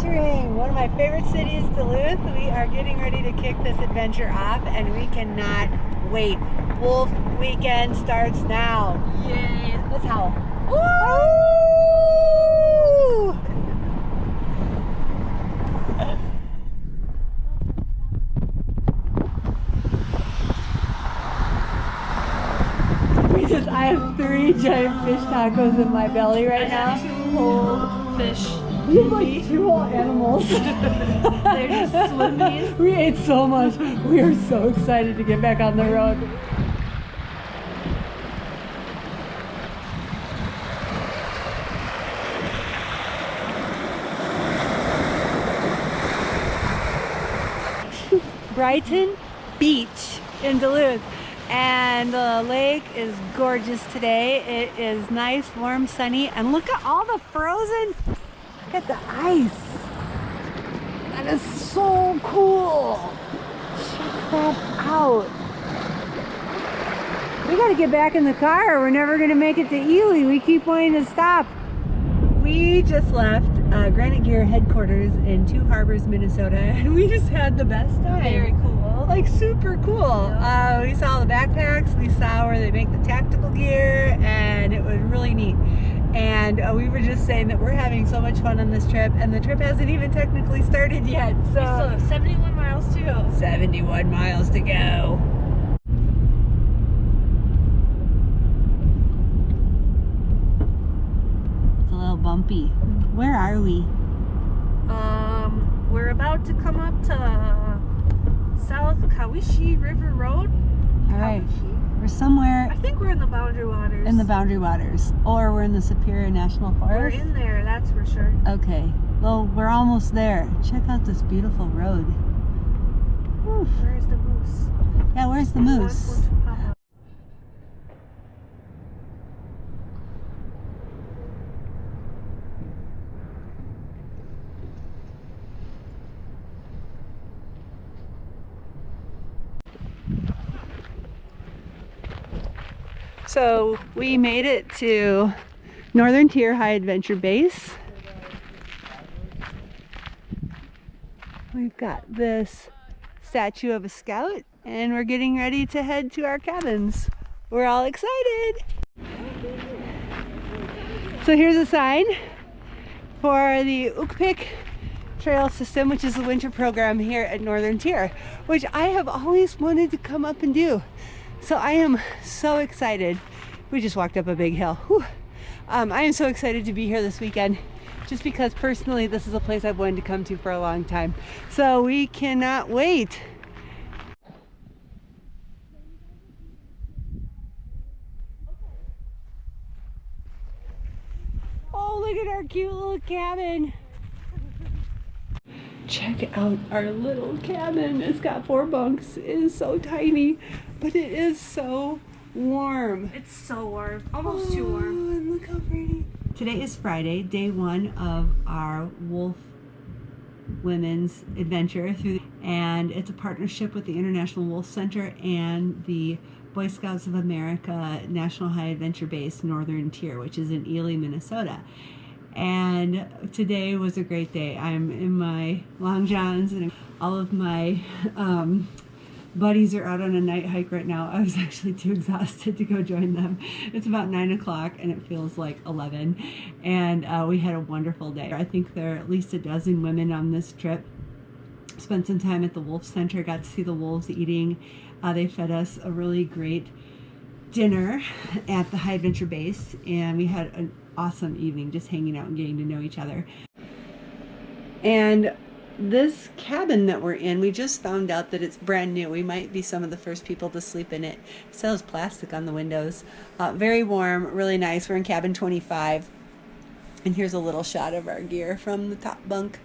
entering one of my favorite cities, Duluth. We are getting ready to kick this adventure off, and we cannot wait. Wolfe weekend starts now. Yay. Let's howl. Woo! I have 3 giant fish tacos in my belly right now. 2 whole fish. We have like 2 whole animals. They're just swimming. We ate so much. We are so excited to get back on the road. Brighton Beach in Duluth. And the lake is gorgeous today. It is nice, warm, sunny, and look at all the frozen. Look at the ice. That is so cool. Check that out. We gotta get back in the car. We're never gonna make it to Ely. We keep wanting to stop. We just left Granite Gear Headquarters in Two Harbors, Minnesota, and we just had the best time. Very cool. Like super cool. Yeah. We saw the backpacks, we saw where they make the tactical gear, and it was really neat. And we were just saying that we're having so much fun on this trip, and the trip hasn't even technically started yet. So We still have 71 miles to go. 71 miles to go. It's a little bumpy. Where are we? We're about to come up to South Kawishi River Road. All right. Kawishi. We're somewhere I think we're in the Boundary Waters. in the Boundary Waters, or we're in the Superior National Forest. We're in there, that's for sure. Okay, well, we're almost there. Check out this beautiful road. Whew. Where's the moose? Yeah, where's the moose? So we made it to Northern Tier High Adventure Base. We've got this statue of a scout, and we're getting ready to head to our cabins. We're all excited. So here's a sign for the Ukpik Trail System, which is the winter program here at Northern Tier, which I have always wanted to come up and do. So I am so excited. We just walked up a big hill. Whew. I am so excited to be here this weekend, just because personally this is a place I've wanted to come to for a long time. So we cannot wait. Oh, look at our cute little cabin. Check out our little cabin. It's got 4 bunks. It is so tiny, but it is so warm. It's so warm. Almost too warm. And look how pretty. Today is Friday, day 1 of our Wolfe Women's Adventure, and it's a partnership with the International Wolfe Center and the Boy Scouts of America National High Adventure Base Northern Tier, which is in Ely, Minnesota. And today was a great day. I'm in my long johns, and all of my buddies are out on a night hike right now. I was actually too exhausted to go join them. It's about 9 o'clock and it feels like 11, and we had a wonderful day. I think there are at least a dozen women on this trip. Spent some time at the Wolfe Center, got to see the wolves eating. They fed us a really great dinner at the High Adventure Base, and we had an awesome evening just hanging out and getting to know each other. And this cabin that we're in, we just found out that it's brand new. We might be some of the first people to sleep in it. It still has plastic on the windows. Very warm, really nice. We're in cabin 25, and here's a little shot of our gear from the top bunk.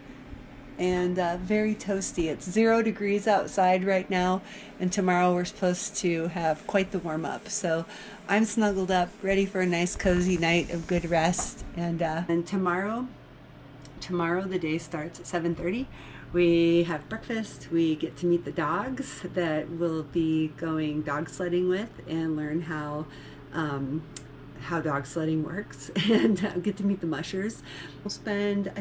And very toasty. It's 0 degrees outside right now, and tomorrow we're supposed to have quite the warm up. So I'm snuggled up, ready for a nice cozy night of good rest. And tomorrow the day starts at 7:30. We have breakfast. We get to meet the dogs that we'll be going dog sledding with and learn how how dog sledding works and get to meet the mushers. I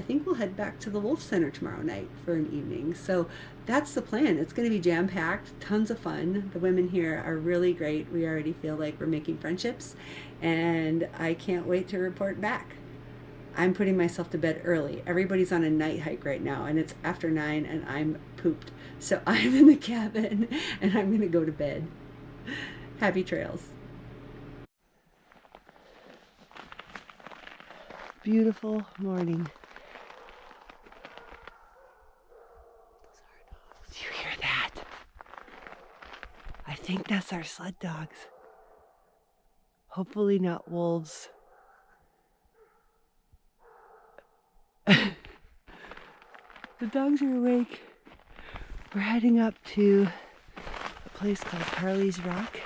think we'll head back to the Wolfe Center tomorrow night for an evening. So that's the plan. It's going to be jam-packed, tons of fun. The women here are really great. We already feel like we're making friendships, and I can't wait to report back. I'm putting myself to bed early. Everybody's on a night hike right now, and it's after 9, and I'm pooped. So I'm in the cabin, and I'm going to go to bed. Happy trails. Beautiful morning. Do you hear that? I think that's our sled dogs. Hopefully not wolves. The dogs are awake. We're heading up to a place called Parley's Rock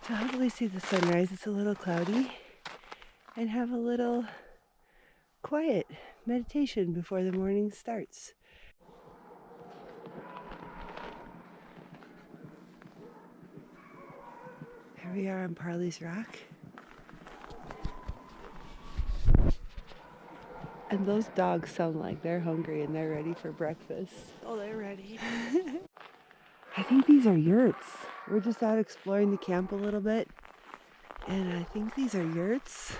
to hopefully see the sunrise. It's a little cloudy, and have a little quiet meditation before the morning starts. Here we are on Parley's Rock. And those dogs sound like they're hungry and they're ready for breakfast. Oh, they're ready. I think these are yurts. We're just out exploring the camp a little bit, and I think these are yurts.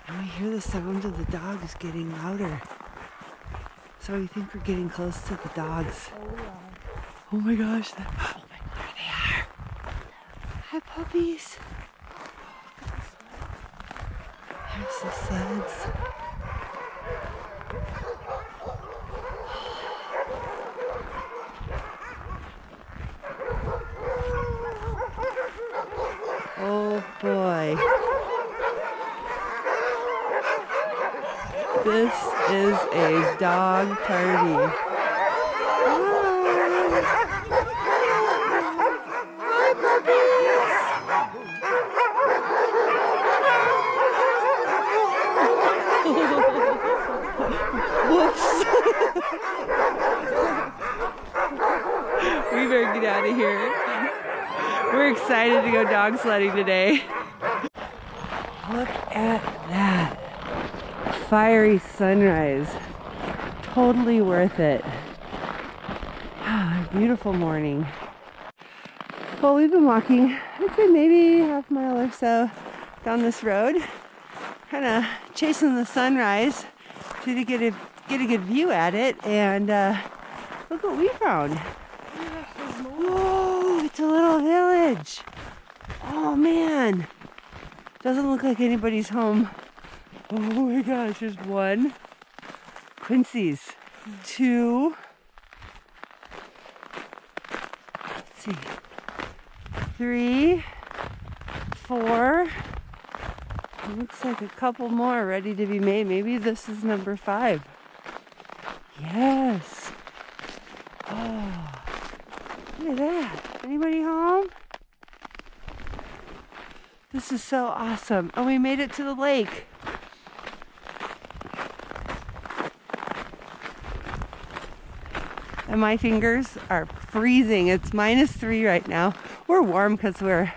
And we hear the sound of the dogs getting louder. So we think we're getting close to the dogs. Oh, yeah. Oh my gosh. There they are. Hi, puppies. There's the sleds. Oh boy. This is a dog party. Hi, puppies. Whoops. We better get out of here. We're excited to go dog sledding today. Look at that. Fiery sunrise. Totally worth it. Ah, beautiful morning. Well, we've been walking, I'd say maybe half a mile or so down this road, kind of chasing the sunrise to get a good view at it, and look what we found. Whoa, it's a little village. Oh man, doesn't look like anybody's home. Oh my gosh, there's 1, Quincy's, 2, let's see, 3, 4, looks like a couple more ready to be made. Maybe this is number 5. Yes. Oh, look at that. Anybody home? This is so awesome. And we made it to the lake. And my fingers are freezing. It's -3 right now. We're warm because we're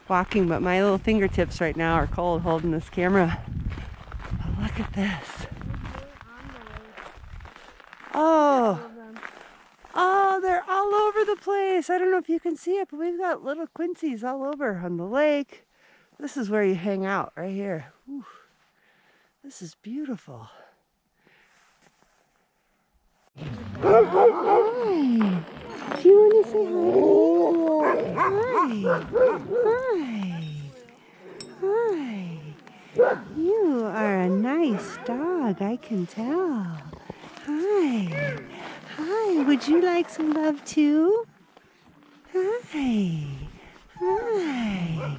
walking, but my little fingertips right now are cold holding this camera. But look at this. Oh, they're all over the place. I don't know if you can see it, but we've got little Quincy's all over on the lake. This is where you hang out, right here. Whew. This is beautiful. Hi. Do you want to say hi? Hi. You are a nice dog, I can tell. Hi. Hi. Would you like some love too? Hi. Hi.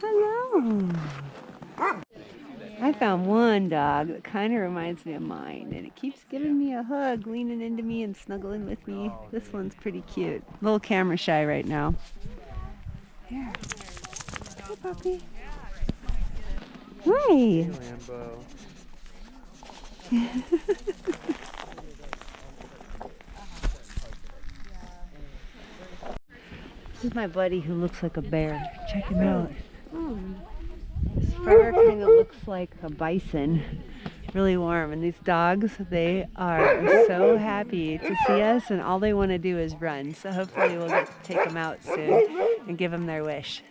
Hello. I found one dog that kind of reminds me of mine, and it keeps giving me a hug, leaning into me and snuggling with me. This one's pretty cute. A little camera shy right now. Here. Hey, puppy. Hi. This is my buddy who looks like a bear. Check him out. fur kind of looks like a bison. Really warm, and these dogs, they are so happy to see us, and all they want to do is run. So hopefully we'll get to take them out soon and give them their wish.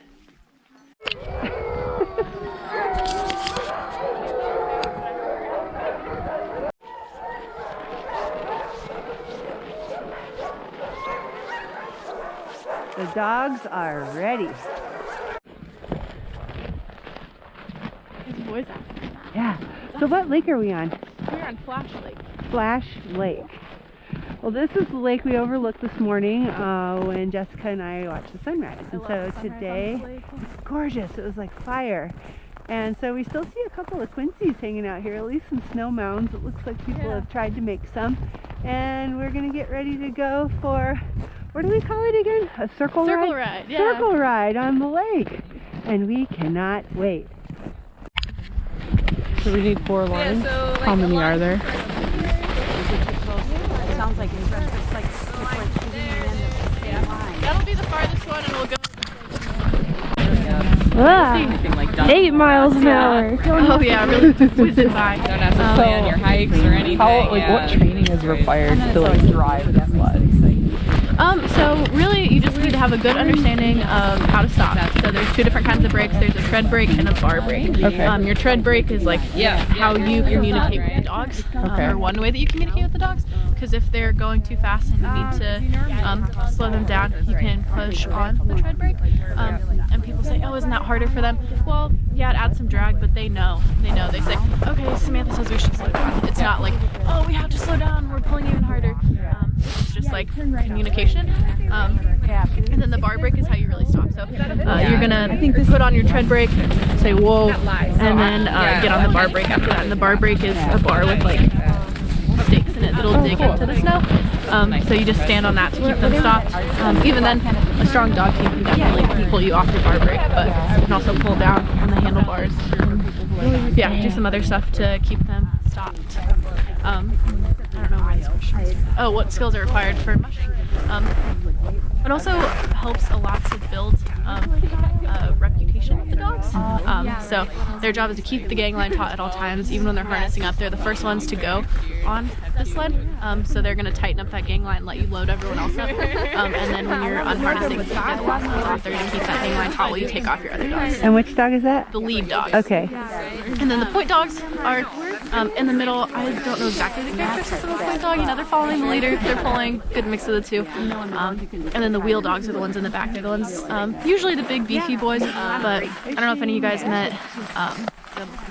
The dogs are ready. His voice. Yeah. So what lake are we on? We're on Flash Lake. Flash Lake. Well, this is the lake we overlooked this morning when Jessica and I watched the sunrise. And so today, it's gorgeous. It was like fire. And so we still see a couple of quincies hanging out here, at least some snow mounds. It looks like people have tried to make some. And we're going to get ready to go for, what do we call it again? A circle ride? Circle ride, yeah. Circle ride on the lake. And we cannot wait. So we need 4 lines. Yeah, so, like, how many are there? It sounds like it's like that'll be the farthest one, and we'll go. 8 miles an hour. Oh yeah, really whizzing by. You don't have to plan your hikes or anything. What training is required to like drive a sled? So really, you just need to have a good understanding of how to stop. So there's 2 different kinds of brakes. There's a tread brake and a bar brake. Okay. Your tread brake is like how you communicate with the dogs, or one way that you communicate with the dogs. Because if they're going too fast and you need to slow them down, you can push on the tread brake. And people say, oh, isn't that harder for them? Well, yeah, it adds some drag, but they know. They say, okay, Samantha says we should slow down. It's not like, oh, we have to slow down, we're pulling even harder. It's just like communication. And then the bar brake is how you really stop. So you're gonna put on your tread brake, say whoa, and then get on the bar brake after that. And the bar brake is a bar with like stakes in it that'll dig into the snow. So you just stand on that to keep them stopped. Even then, a strong dog can definitely pull you off your bar brake, but you can also pull down on the handlebars. Yeah, do some other stuff to keep them stopped. I don't know what questions. Oh, what skills are required for mushing? It also helps a lot to build a reputation with the dogs. So their job is to keep the gangline taut at all times, even when they're harnessing up. They're the first ones to go on the sled, so they're going to tighten up that gangline, let you load everyone else up, and then when you're unharnessing, they're the last ones off. They're going to keep that gangline taut while you take off your other dogs. And which dog is that? The lead dog. Okay. And then the point dogs are in the middle. I don't know exactly the characteristics of a point dog. They're following the leader, they're pulling, good mix of the two. And then the wheel dogs are the ones in the back. They're the ones, usually the big beefy boys, but I don't know if any of you guys met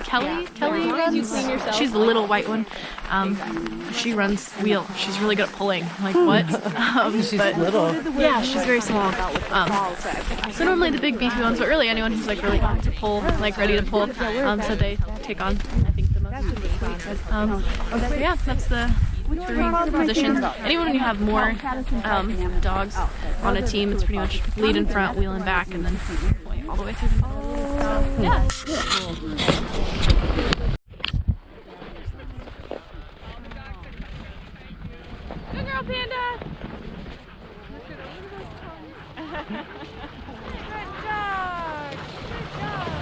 Kelly runs. She's the little white one. She runs wheel. She's really good at pulling. I'm like, what? She's little. Yeah, she's very small. So normally the big beefy ones, but really anyone who's like really to pull, like ready to pull. So they take on, I think, the most. So yeah, that's the 3 positions. Anyone when you have more dogs on a team, it's pretty much lead in front, wheel in back, and then pulling all the way through the middle. Yeah. Good girl, Panda. Good dog. Good dog.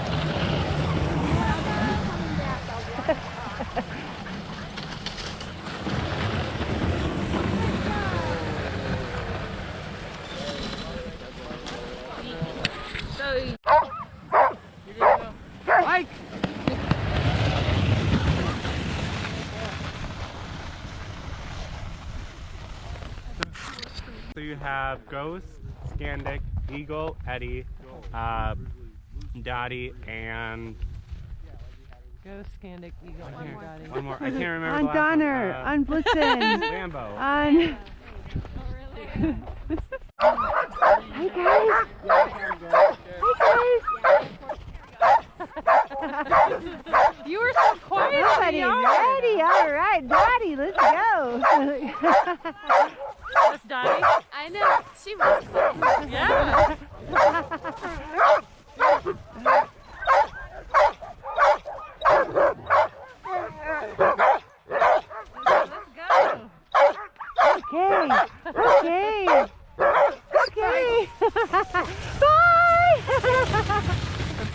Mike! So you have Ghost, Scandic, Eagle, Eddie, Dottie, and Ghost, Scandic, Eagle, and Dottie. one more. I can't remember. On the last Donner, one. on Blitzen, Rambo. on... Hi guys! You were so quiet. Somebody ready, all right, Dottie, let's go. That's Dottie. I know. She was fun. Yeah. Okay. Bye.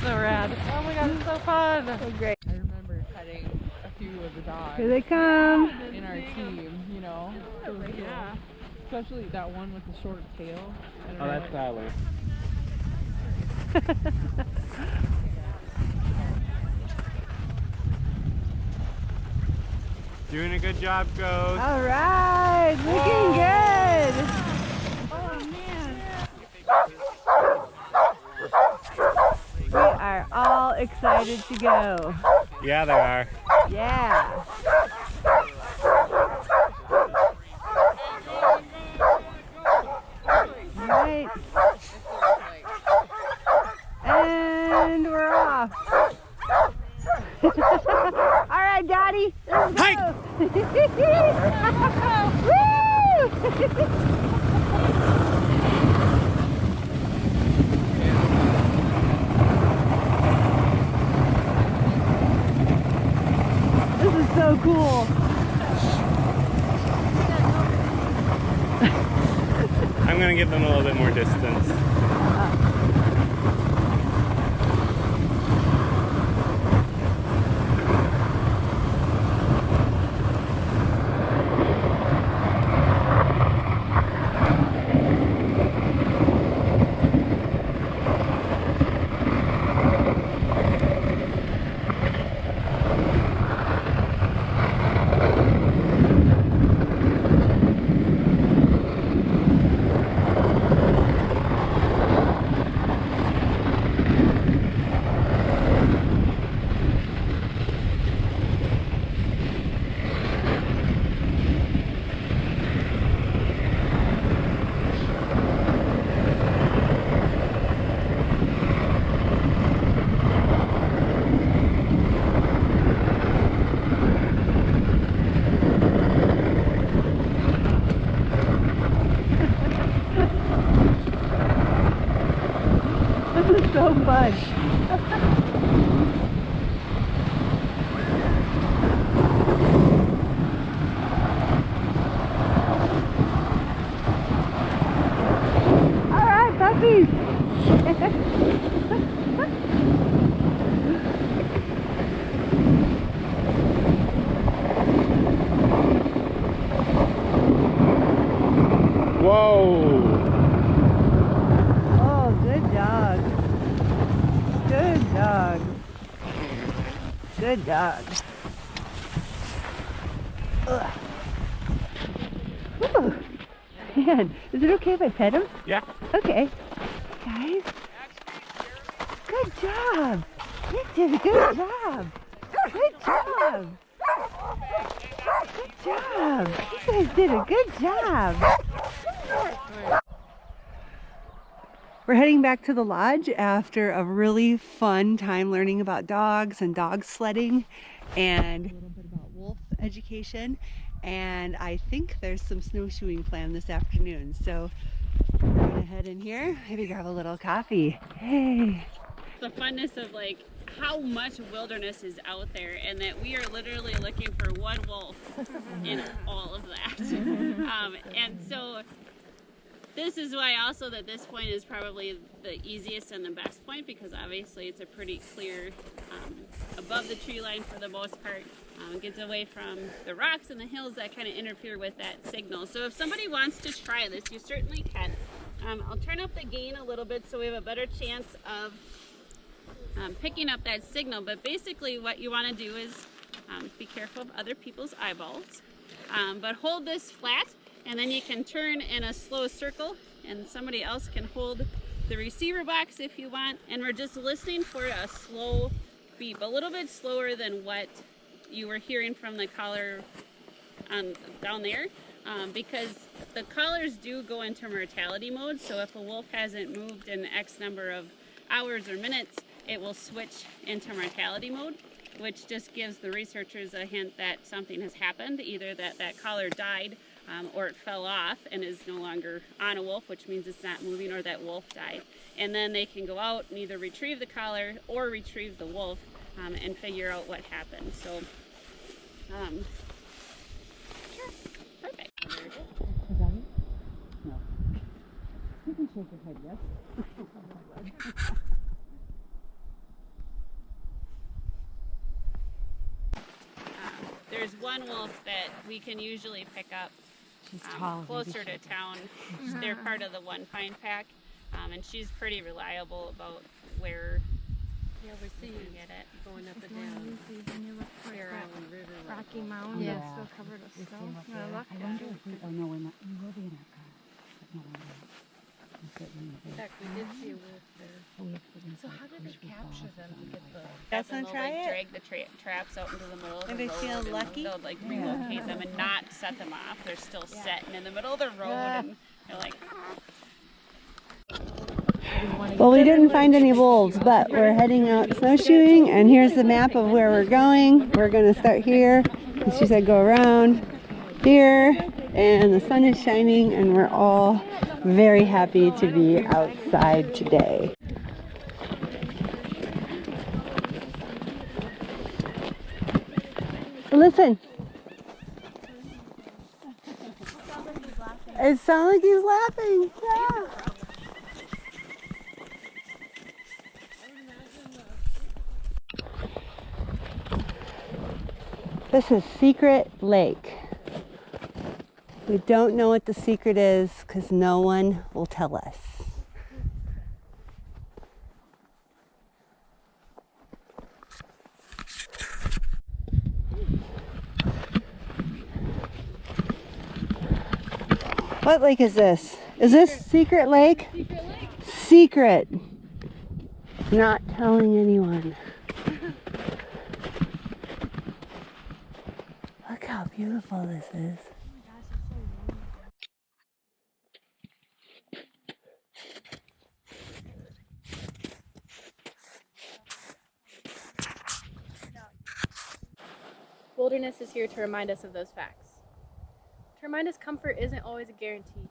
so rad. Oh my god, it's so fun. So great. I remember cutting a few of the dogs. Here they come. In our team, you know. So cool. Yeah. Especially that one with the short tail. Oh, that's Tyler. Doing a good job, Ghost. All right, looking good. Oh man. We are all excited to go. Yeah, they are. Yeah. Right. And we're off. All right, Daddy. Let's go. Woo! This is so cool. I'm going to give them a little bit more distance. This is so fun. All right, puppies. Whoa! Oh, good dog. Good dog. Good dog. Ugh. Ooh. Man, is it okay if I pet him? Yeah. Okay. Guys, good job. You did a good job. Good job. Good job. You guys did a good job. We're heading back to the lodge after a really fun time learning about dogs and dog sledding and a little bit about wolf education. And I think there's some snowshoeing planned this afternoon. So we're gonna head in here, maybe grab a little coffee. Hey. The funness of like how much wilderness is out there, and that we are literally looking for one wolf in all of that. And so this is why also that this point is probably the easiest and the best point, because obviously it's a pretty clear above the tree line for the most part. It gets away from the rocks and the hills that kind of interfere with that signal. So if somebody wants to try this, you certainly can. I'll turn up the gain a little bit so we have a better chance of picking up that signal. But basically what you want to do is be careful of other people's eyeballs, but hold this flat, and then you can turn in a slow circle, and somebody else can hold the receiver box if you want. And we're just listening for a slow beep, a little bit slower than what you were hearing from the collar down there, because the collars do go into mortality mode. So if a wolf hasn't moved in X number of hours or minutes, it will switch into mortality mode, which just gives the researchers a hint that something has happened, either that collar died or it fell off and is no longer on a wolf, which means it's not moving, or that wolf died. And then they can go out and either retrieve the collar or retrieve the wolf and figure out what happened. So, sure, perfect. No. You can shake your head, yes. one wolf that we can usually pick up closer to town. They're part of the One Pine Pack, and she's pretty reliable about where we can get it. Going up and down. Fair Island River. Rocky Mountain. Yeah. Still covered with snow. I wonder if we, oh no, we're not, we will be in our car. But no, we're not. In fact, we did see a wolf there. So how did they capture them to get the... Guys wanna They'll try it? drag the traps out into the middle of the Anybody road. feel and lucky? They'll like relocate them and not set them off. They're still setting in the middle of the road, and they're like. Well, we didn't find any wolves, but we're heading out snowshoeing, and here's the map of where we're going. We're going to start here. And she said go around here, and the sun is shining, and we're all very happy to be outside today. Listen. It sounds like he's laughing. Yeah. This is Secret Lake. We don't know what the secret is because no one will tell us. What lake is this? Is this Secret Lake? Secret Lake. Secret. Not telling anyone. Look how beautiful this is. Wilderness is here to remind us of those facts. To remind us comfort isn't always a guarantee.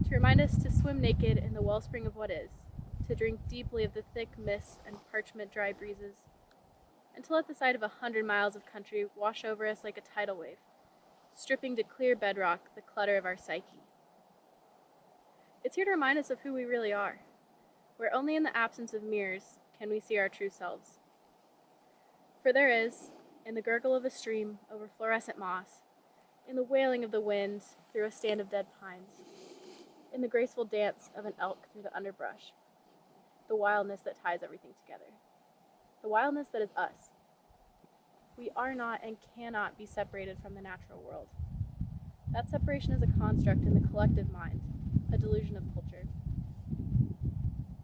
To remind us to swim naked in the wellspring of what is. To drink deeply of the thick mists and parchment dry breezes. And to let the sight of 100 miles of country wash over us like a tidal wave, stripping to clear bedrock the clutter of our psyche. It's here to remind us of who we really are, where only in the absence of mirrors can we see our true selves. For there is, in the gurgle of a stream over fluorescent moss, in the wailing of the wind through a stand of dead pines, in the graceful dance of an elk through the underbrush, the wildness that ties everything together. The wildness that is us. We are not and cannot be separated from the natural world. That separation is a construct in the collective mind, a delusion of culture.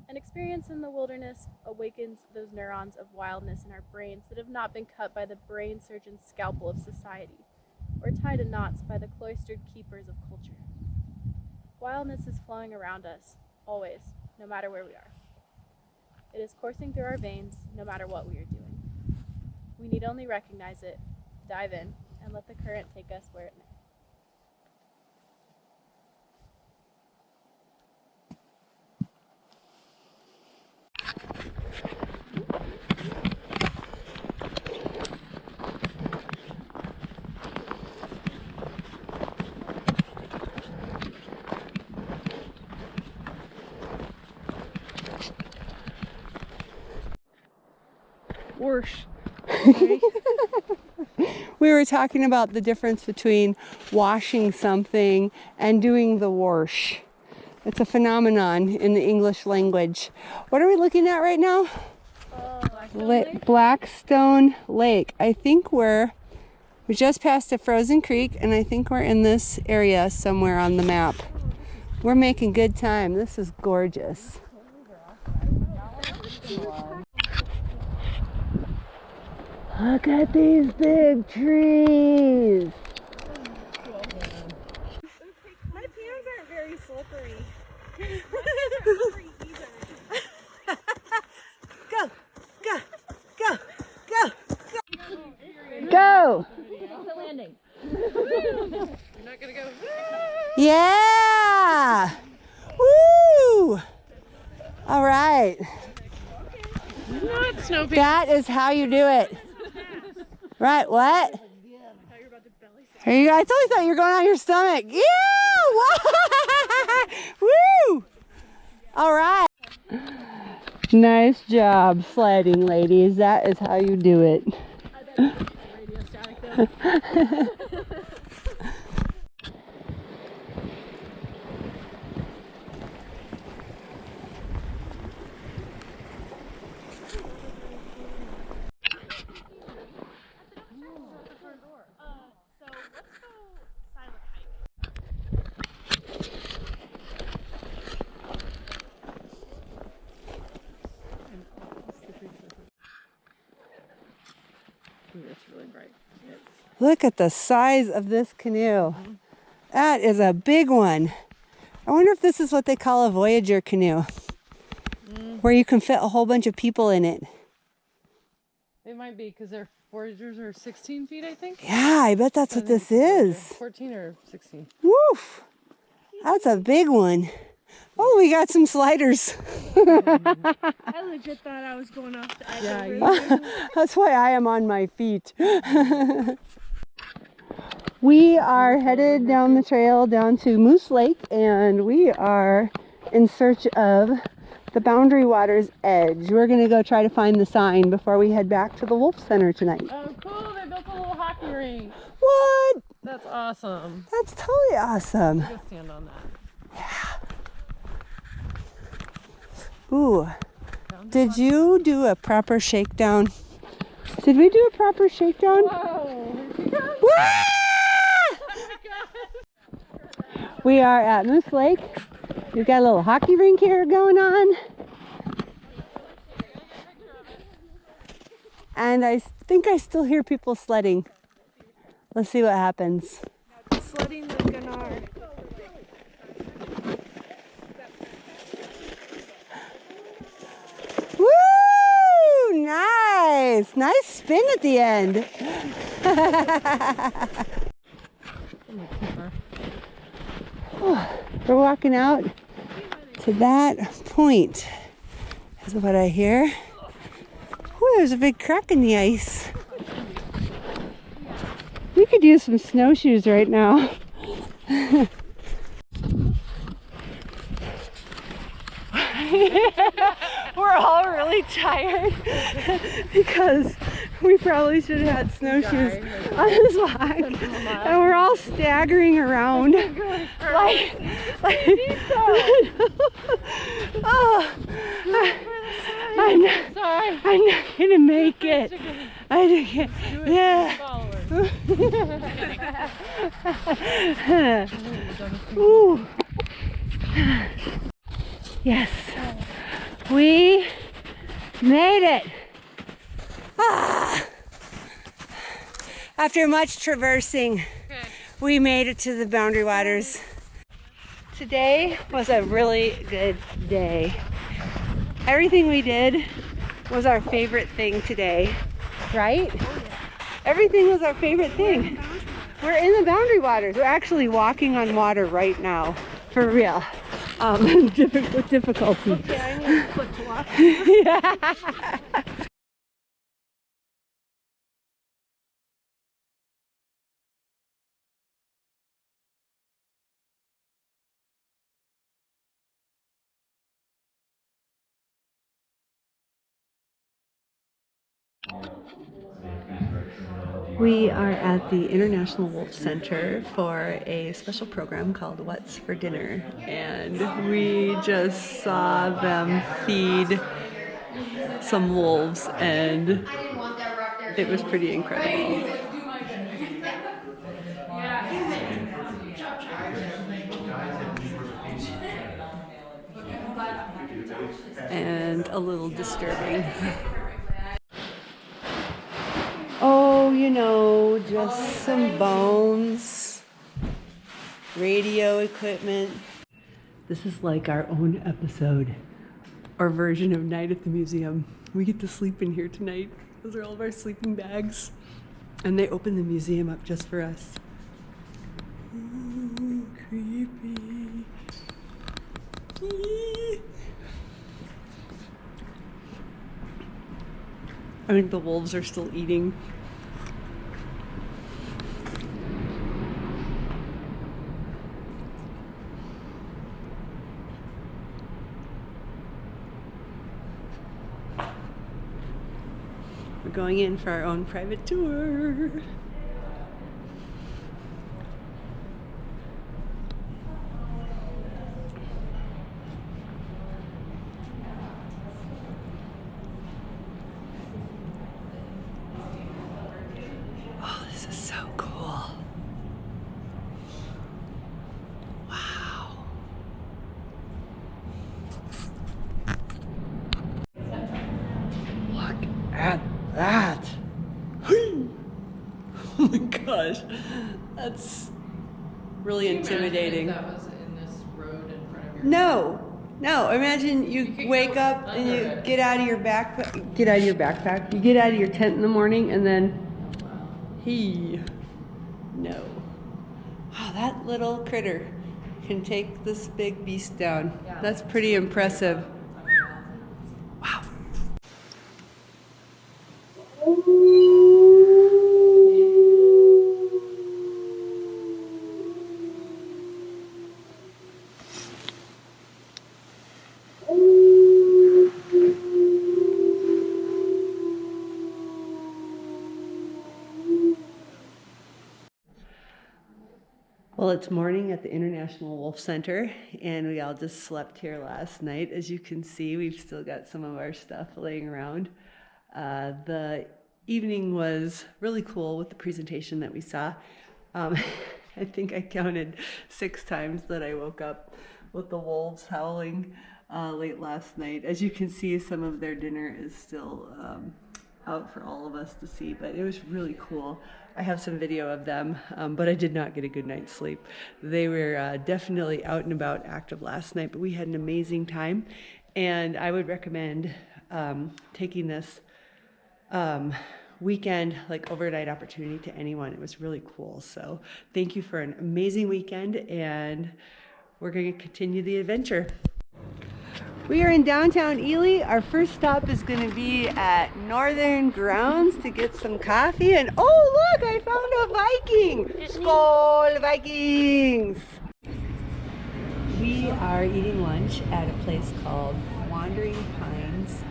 An experience in the wilderness awakens those neurons of wildness in our brains that have not been cut by the brain surgeon's scalpel of society, or tied in knots by the cloistered keepers of culture. Wildness is flowing around us, always, no matter where we are. It is coursing through our veins, no matter what we are doing. We need only recognize it, dive in, and let the current take us where it may. Whoosh. We were talking about the difference between washing something and doing the wash. It's a phenomenon in the English language. What are we looking at right now? Blackstone Lake. I think we just passed a frozen creek, and I think we're in this area somewhere on the map. We're making good time. This is gorgeous. Look at these big trees. My pants aren't very slippery. Go, go, go, go, go. Go. The landing. You're not gonna go. Yeah. Woo. All right. Not snow pants. That is how you do it. Right, what? I totally thought you were going on your stomach. Yeah! Woo! All right. Nice job sliding, ladies. That is how you do it. Look at the size of this canoe. That is a big one. I wonder if this is what they call a Voyager canoe, where you can fit a whole bunch of people in it. It might be because their Voyagers are 16 feet, I think. Yeah, I bet that's what this is. 14 or 16. Woof! That's a big one. Oh, we got some sliders. I legit thought I was going off the edge. Yeah, That's why I am on my feet. We are headed down the trail down to Moose Lake, and we are in search of the Boundary Waters edge. We're going to go try to find the sign before we head back to the Wolfe Center tonight. Oh, cool. They built a little hockey rink. What? That's awesome. That's totally awesome. Go stand on that. Ooh. Did you do a proper shakedown? Did we do a proper shakedown? Whoa. We are at Moose Lake. We've got a little hockey rink here going on. And I think I still hear people sledding. Let's see what happens. Sledding the Gunnar. Woo! Nice! Nice spin at the end. We're walking out to that point, is what I hear. Ooh, there's a big crack in the ice. We could use some snowshoes right now. We're all really tired because we probably should have had snowshoes on this walk, and we're all staggering around oh, I'm not gonna make it. Yeah. Ooh. Yes, we made it. After much traversing, we made it to the Boundary Waters. Today was a really good day. Everything we did was our favorite thing today, right? Everything was our favorite thing. We're in the Boundary Waters. We're actually walking on water right now, for real. With difficulty. Okay, I need a foot to walk. Yeah. We are at the International Wolfe Center for a special program called What's for Dinner, and we just saw them feed some wolves, and it was pretty incredible. And a little disturbing. Oh, you know, just some bones, radio equipment. This is like our own episode, our version of Night at the Museum. We get to sleep in here tonight. Those are all of our sleeping bags. And they opened the museum up just for us. Ooh, creepy. Eee. I think the wolves are still eating. We're going in for our own private tour. gosh, that's really intimidating. That was in this road in front of your No. Imagine you wake up and you get out of your backpack. You get out of your tent in the morning, and then no. Oh, that little critter can take this big beast down. That's pretty impressive. Wow. Well, it's morning at the International Wolfe Center, and we all just slept here last night. As you can see, we've still got some of our stuff laying around. The evening was really cool with the presentation that we saw. I think I counted 6 times that I woke up with the wolves howling late last night. As you can see, some of their dinner is still out for all of us to see, but it was really cool. I have some video of them, but I did not get a good night's sleep. They were definitely out and about active last night, but we had an amazing time, and I would recommend taking this weekend, like overnight opportunity to anyone. It was really cool. So thank you for an amazing weekend, and we're going to continue the adventure. We are in downtown Ely. Our first stop is going to be at Northern Grounds to get some coffee. And oh, look, I found a Viking! Skål, Vikings! We are eating lunch at a place called Wandering Pines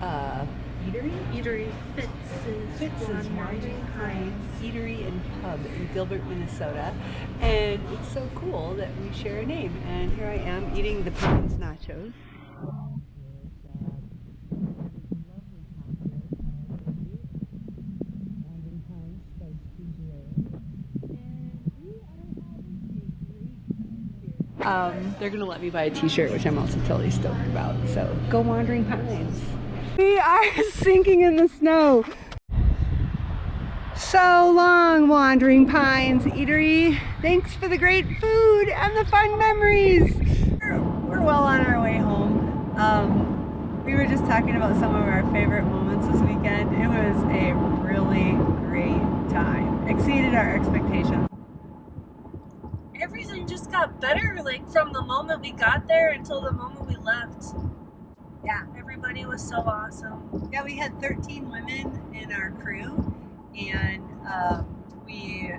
Eatery? Fitz's Wandering Pines Eatery and Pub in Gilbert, Minnesota. And it's so cool that we share a name. And here I am eating the Pines nachos. They're gonna let me buy a t-shirt, which I'm also totally stoked about. So go Wandering Pines. We are sinking in the snow. So long, Wandering Pines Eatery. Thanks for the great food and the fun memories. We're well on our way home. We were just talking about some of our favorite moments this weekend. It was a really great time. Exceeded our expectations. Everything just got better, like from the moment we got there until the moment we left. Yeah. Everybody was so awesome. Yeah, we had 13 women in our crew, and we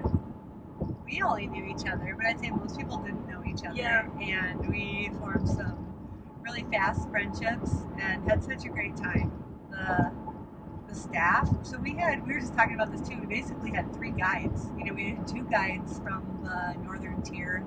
only knew each other, but I'd say most people didn't know each other. Yeah. And we formed some really fast friendships and had such a great time. The staff, so we were just talking about this too, we basically had 3 guides. You know, we had 2 guides from the Northern Tier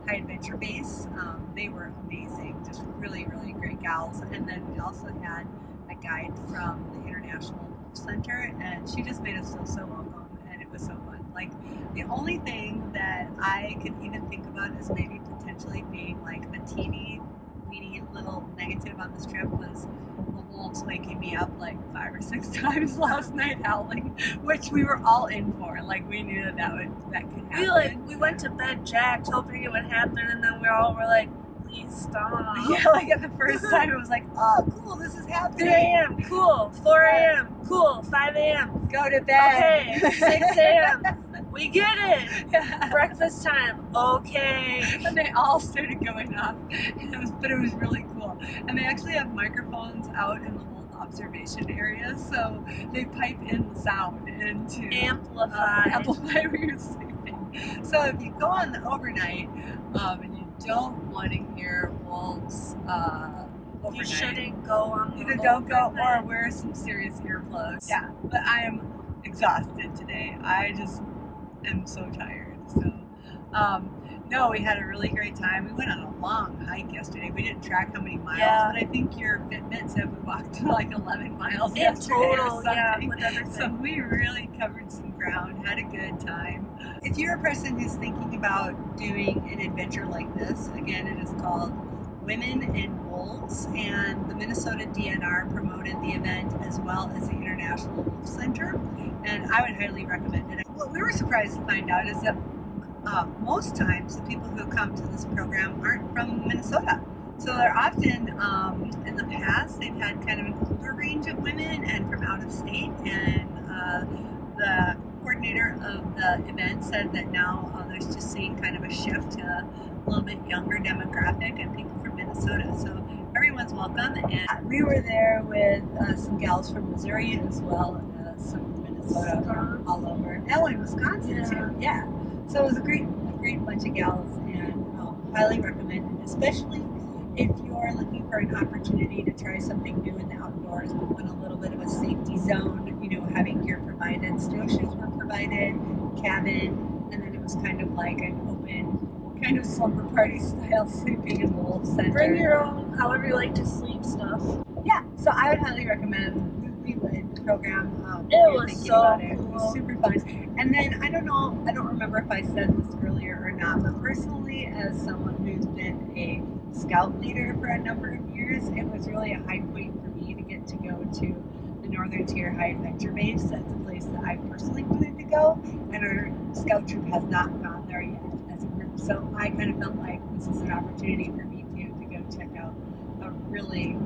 High Adventure Base. They were amazing, just really, really great gals. And then we also had a guide from the International Center, and she just made us feel so welcome, and it was so fun. Like, the only thing that I could even think about is maybe potentially being like a teeny weeny little negative on this trip was the wolves waking me up like 5 or 6 times last night howling, which we were all in for. Like, we knew that could happen. We went to bed jacked, hoping it would happen, and then we all were like, please stop. Yeah, like at the first time it was like, oh cool, this is happening. 3 a.m. cool, 4 a.m. cool, 5 a.m. go to bed. Okay, 6 a.m. we get it. Breakfast time, okay. And they all started going off, but it was really cool. And they actually have microphones out in the whole observation area, so they pipe in the sound into amplify where you're sleeping. So if you go on the overnight and you don't want to hear wolves overnight, you shouldn't go on the either don't go or wear some serious earplugs. Yeah, but I am exhausted today. I just am so tired. So no, we had a really great time. We went on a long hike yesterday. We didn't track how many miles, but I think your Fitbit said we walked like 11 miles in yesterday total, or something. yeah, with everything. So we really covered some ground, had a good time. If you're a person who's thinking about doing an adventure like this, again, it is called women in wolves, and the Minnesota DNR promoted the event as well as the International Wolf Center, and I would highly recommend it. What we were surprised to find out is that most times the people who come to this program aren't from Minnesota. So they're often, in the past, they've had kind of an older range of women and from out of state, and the coordinator of the event said that now there's just seeing kind of a shift to a little bit younger demographic and people from Minnesota. So everyone's welcome, and we were there with some gals from Missouri as well as some from Minnesota from all over. Oh, and Wisconsin too, yeah. So it was a great bunch of gals, and highly recommend it, especially if you're looking for an opportunity to try something new in the outdoors, but want a little bit of a safety zone, you know, having gear provided. Snowshoes were provided, cabin, and then it was kind of like an open, kind of slumber party style sleeping in the Wolfe Center. Bring your own, however you like to sleep stuff. Yeah, so I would highly recommend the program. It was so cool. It was super fun. And then, I don't remember if I said this earlier or not, but personally, as someone who's been a scout leader for a number of years, it was really a high point for me to get to go to the Northern Tier High Adventure Base. That's a place that I personally wanted to go, and our scout troop has not gone there yet as a group. So I kind of felt like this is an opportunity for me to go check out a really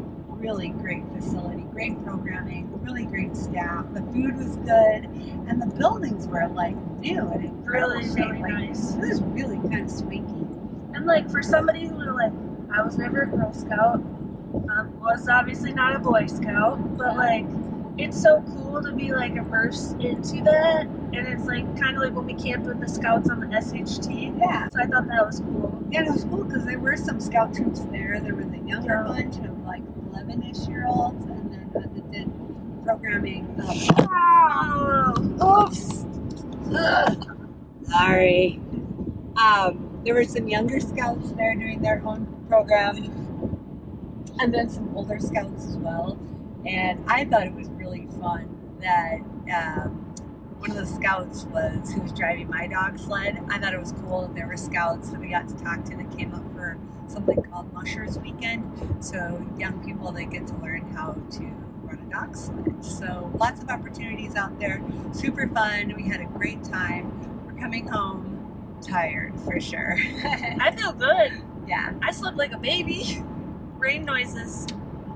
great facility, great programming, really great staff. The food was good, and the buildings were like new and in Really shape. Like, nice. It was really kind of swanky. And like for somebody who like, I was never a Girl Scout, was obviously not a Boy Scout, but like it's so cool to be like immersed into that, and it's like kind of like when we camped with the Scouts on the SHT. Yeah. So I thought that was cool. Yeah, it was cool because there were some scout troops there. There was a younger bunch of like 11-ish-year-olds, and then that did programming. Oops. Sorry. There were some younger scouts there doing their own program, and then some older scouts as well. And I thought it was really fun that one of the scouts who was driving my dog sled. I thought it was cool that there were scouts that we got to talk to that came up for something called Mushers Weekend. So young people, they get to learn how to run a dog sled. So lots of opportunities out there. Super fun. We had a great time. We're coming home tired for sure. I feel good. Yeah. I slept like a baby. Rain noises.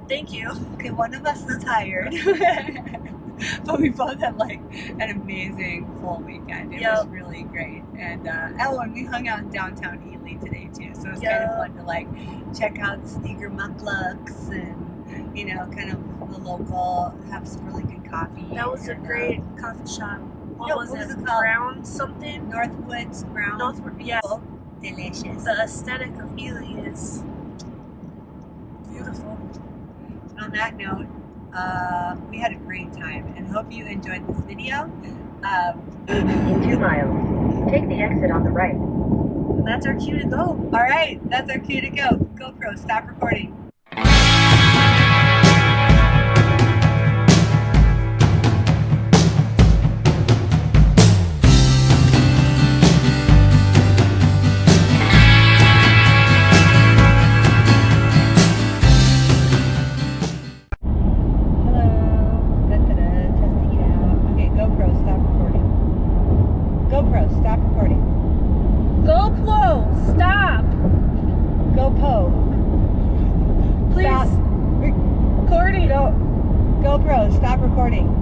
Thank you. Okay, one of us is tired. But we both had like an amazing full weekend. It was really great. And and we hung out in downtown Ely today too. So it was kind of fun to like check out the Steger Mucklucks and, you know, kind of the local, have some really good coffee. That was a great coffee shop. What was it called? Brown something? Northwoods Brown. Northwood, yes. Delicious. The aesthetic of Ely is beautiful. On that note, we had a great time and hope you enjoyed this video. In 2 miles, take the exit on the right. And that's our cue to go. All right, that's our cue to go. GoPro, stop recording. GoPro, stop recording.